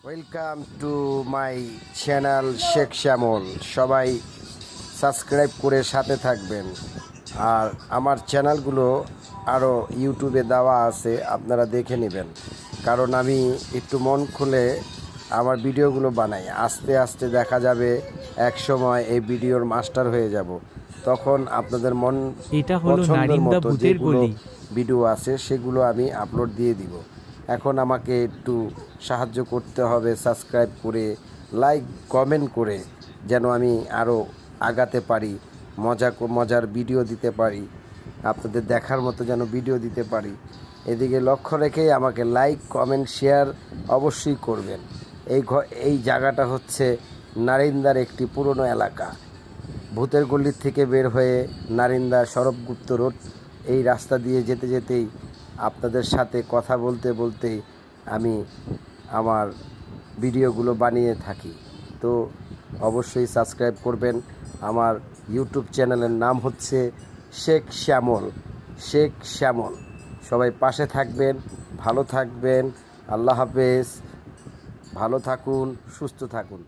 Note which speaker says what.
Speaker 1: Welcome to my channel Sheikh Shyamal. সবাই subscribe করে সাথে থাকবেন। আর আমার চ্যানেলগুলো আরও ইউটিউবে দেওয়া আছে, আপনারা দেখে নেবেন। কারণ আমি একটু মন খুলে আমার ভিডিওগুলো বানাই। আস্তে আস্তে দেখা যাবে এক সময় এই ভিডিওর মাস্টার হয়ে যাব। তখন আপনাদের মন
Speaker 2: এটা হলো
Speaker 1: পছন্দের
Speaker 2: নারিন্দা
Speaker 1: মতো
Speaker 2: ভূতের
Speaker 1: যেগুলো
Speaker 2: গলি।
Speaker 1: ভিডিও আছে সেগুলো আমি আপলোড দিয়ে দিব। এখন আমাকে একটু সাহায্য করতে হবে, সাবস্ক্রাইব করে লাইক কমেন্ট করে, যেন আমি আরও আগাতে পারি, মজার ভিডিও দিতে পারি, আপনাদের দেখার মতো যেন ভিডিও দিতে পারি। এদিকে লক্ষ্য রেখেই আমাকে লাইক কমেন্ট শেয়ার অবশ্যই করবেন। এই জায়গাটা হচ্ছে নারিন্দার একটি পুরনো এলাকা। ভূতের গল্লির থেকে বের হয়ে নারিন্দা সরবগুপ্ত রোড এই রাস্তা দিয়ে যেতে যেতেই আপনাদের সাথে কথা বলতে বলতেই আমি আমার ভিডিওগুলো বানিয়ে থাকি। তো অবশ্যই সাবস্ক্রাইব করবেন। আমার ইউটিউব চ্যানেলের নাম হচ্ছে শেখ শ্যামল। শেখ শ্যামল। সবাই পাশে থাকবেন, ভালো থাকবেন। আল্লাহ হাফেজ। ভালো থাকুন, সুস্থ থাকুন।